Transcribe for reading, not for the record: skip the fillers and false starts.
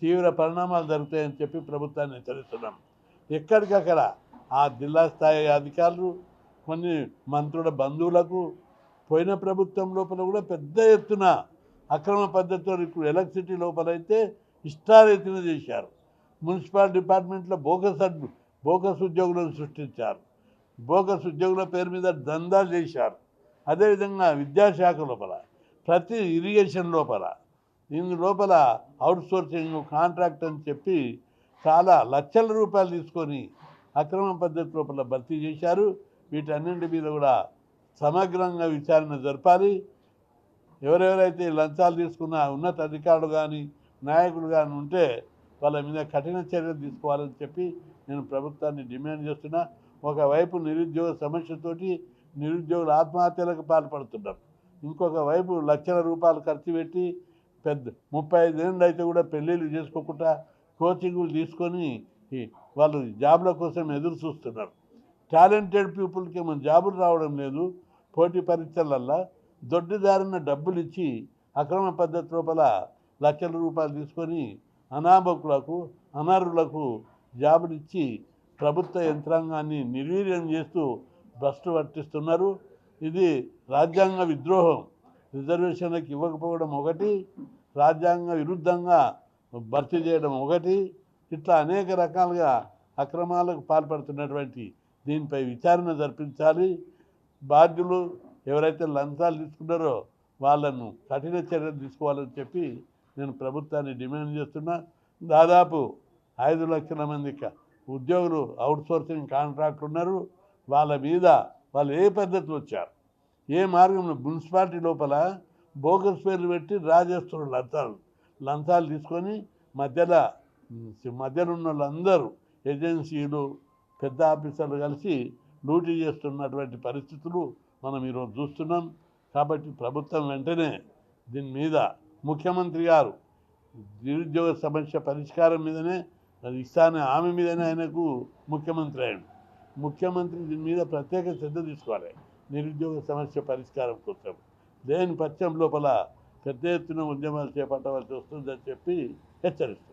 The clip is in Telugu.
తీవ్ర పరిణామాలు జరుగుతాయని చెప్పి ప్రభుత్వాన్ని హెచ్చరిస్తున్నాం. ఎక్కడికక్కడ ఆ జిల్లా స్థాయి అధికారులు, కొన్ని మంత్రుల బంధువులకు, పోయిన ప్రభుత్వం లోపల కూడా పెద్ద ఎత్తున అక్రమ పద్ధతిలో ఇప్పుడు ఎలక్ట్రిసిటీ లోపలైతే ఇష్టారీతిని చేశారు. మున్సిపల్ డిపార్ట్మెంట్లో బోగస్ ఉద్యోగులను సృష్టించారు. బోగస్ ఉద్యోగుల పేరు మీద దందాలు చేశారు. అదేవిధంగా విద్యాశాఖ లోపల, ప్రతి ఇరిగేషన్ లోపల, లోపల అవుట్సోర్సింగ్ కాంట్రాక్ట్ అని చెప్పి చాలా లక్షల రూపాయలు తీసుకొని అక్రమ పద్ధతి లోపల భర్తీ చేశారు. వీటన్నింటి మీద కూడా సమగ్రంగా విచారణ జరపాలి. ఎవరెవరైతే లంచాలు తీసుకున్న ఉన్నత అధికారులు కానీ నాయకులు కానీ ఉంటే వాళ్ళ మీద కఠిన చర్యలు తీసుకోవాలని చెప్పి నేను ప్రభుత్వాన్ని డిమాండ్ చేస్తున్నా. ఒకవైపు నిరుద్యోగ సమస్యతోటి నిరుద్యోగులు ఆత్మహత్యలకు పాల్పడుతున్నారు. ఇంకొక వైపు లక్షల రూపాయలు ఖర్చు పెట్టి పెద్ద 35 ఏళ్ళు అయితే కూడా పెళ్ళిళ్ళు చేసుకోకుండా కోచింగులు తీసుకొని వాళ్ళు జాబ్ల కోసం ఎదురు చూస్తున్నారు. టాలెంటెడ్ పీపుల్కి ఏమో జాబులు రావడం లేదు. పోటీ పరీక్షలల్లో దొడ్డిదారిన డబ్బులు ఇచ్చి అక్రమ పద్ధతి లోపల లక్షల రూపాయలు తీసుకొని అనామకులకు, అనర్హులకు జాబులు ఇచ్చి ప్రభుత్వ యంత్రాంగాన్ని నిర్వీర్యం చేస్తూ భ్రష్టు పట్టిస్తున్నారు. ఇది రాజ్యాంగ విద్రోహం. రిజర్వేషన్లకు ఇవ్వకపోవడం ఒకటి, రాజ్యాంగ విరుద్ధంగా భర్తీ చేయడం ఒకటి, ఇట్లా అనేక రకాలుగా అక్రమాలకు పాల్పడుతున్నటువంటి దీనిపై విచారణ జరిపించాలి. బాధ్యులు ఎవరైతే లంచాలు తీసుకున్నారో వాళ్ళను కఠిన చర్యలు తీసుకోవాలని చెప్పి నేను ప్రభుత్వాన్ని డిమాండ్ చేస్తున్నా. దాదాపు 5 లక్షల మంది ఉద్యోగులు అవుట్సోర్సింగ్ కాంట్రాక్ట్ ఉన్నారు. వాళ్ళ మీద వాళ్ళు ఏ పద్ధతిలో వచ్చారు, ఏ మార్గంలో మున్సిపాలిటీ లోపల బోగస్ పేర్లు పెట్టి రాజేస్తున్నారు. లంచాలు తీసుకొని మధ్యలో ఉన్న వాళ్ళందరూ ఏజెన్సీలు, పెద్ద ఆఫీసర్లు కలిసి లూటీ చేస్తున్నటువంటి పరిస్థితులు మనం ఈరోజు చూస్తున్నాం. కాబట్టి ప్రభుత్వం వెంటనే దీని మీద, ముఖ్యమంత్రి గారు నిరుద్యోగ సమస్య పరిష్కారం మీదనే ఇస్తానే హామీ మీదనే ఆయనకు ముఖ్యమంత్రి అయ్యాడు. ముఖ్యమంత్రి దీని మీద ప్రత్యేక శ్రద్ధ తీసుకోవాలి నిరుద్యోగ సమస్య పరిష్కారం కోసం. లేని పక్షం లోపల పెద్ద ఎత్తున ఉద్యమాలు చేపట్టవలసి వస్తుందని చెప్పి హెచ్చరిస్తున్నారు.